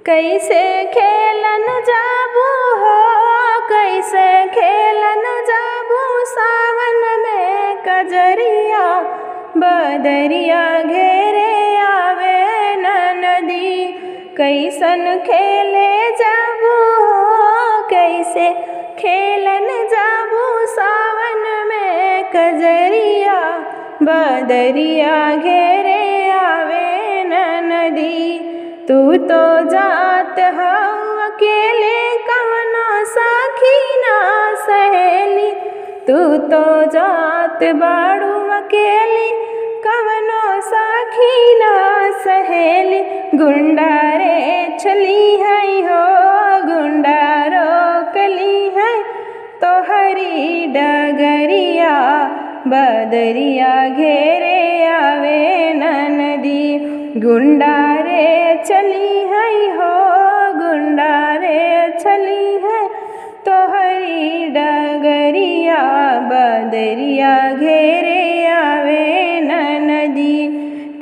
कैसे खेलन जाबू हो, कैसे खेलन जाबू सावन में कजरिया, बदरिया घेरे आवे न नदी। कैसन खेले जाबू हो, कैसे खेलन जाबू सावन में कजरिया, बदरिया घेरे आवे न नदी। तू तो जात हऊ अकेले कवनो साखी ना सहेली, तू तो जात बाड़ू अकेली कवनो साखी ना सहेली। गुंडा रे छली है हो, गुंडा रोकली है तोहरी डगरिया, बदरिया घेरे आवे न नदी। गुंडा रे चली है हो, गुंडा रे चली है तोहरी डगरिया, बदरिया घेरे आवे न नदी।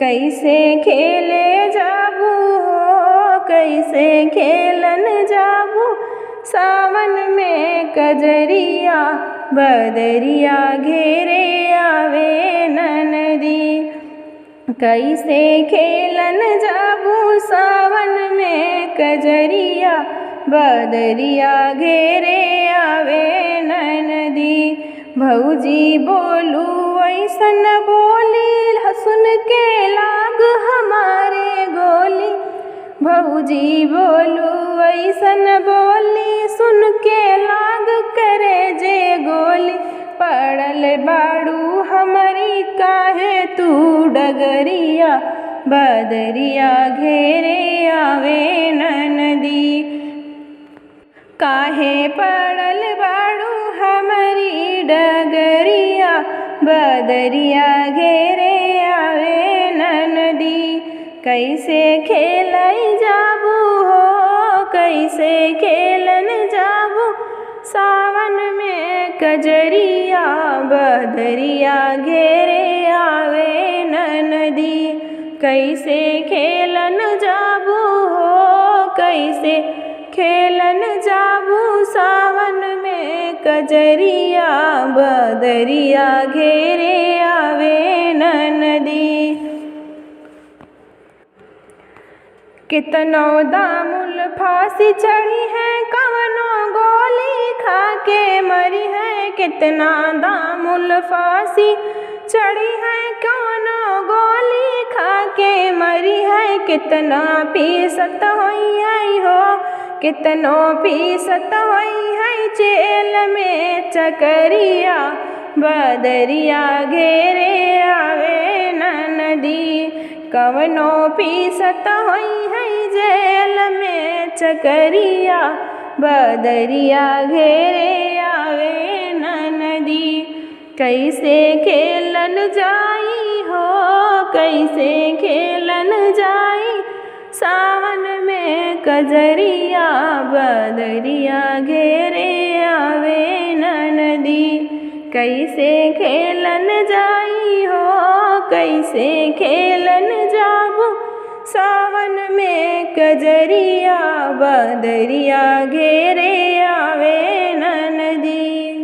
कैसे खेले जाबू हो, कैसे खेलन जाबू सावन में कजरिया, बदरिया घेरे आवे न नदी। कैसे खेलन जाबू सावन में कजरिया, बदरिया घेरे आवे न नदी। भौजी बोलू ऐसन बोली, सुन के लाग हमारे गोली। भौजी बोलू ऐसन बोली, सुन के लाग करे जे गोली। पड़ल बाड़ू हमारी काहे तू डगरिया, बदरिया घेरे आवे न नदी। काहे पड़ल बाड़ू हमारी डगरिया, बदरिया घेरे आवे न नदी। कैसे खेलाई जाबू हो, कैसे खेलन जाबू सावन में कजरिया, बदरिया घेरे आवे न नदी। कैसे खेलन जाबू हो, कैसे खेलन जाबू सावन में कजरिया, बदरिया घेरे आवे न नदी। कितनो दामुल फांसी चढ़ी है, कवनो गोली खा के मरी है। कितना दामुल फांसी चढ़ी है, कवनो गोली खा के मरी है। कितना पीसत होई है हो, कितनो पीसत होई है जेल में चकरिया, बदरिया घेरे आवे न नदी। कवनो पीसत होई है जेल में चकरिया, बदरिया घेरे आवे न नदी। कैसे खेलन जाई हो, कैसे खेलन जाई सावन में कजरिया, बदरिया घेरे आवे न नदी। कैसे खेलन जाई हो, कैसे खेलन जाबू सावन में कजरिया, बदरिया घेरे आवे न नदी।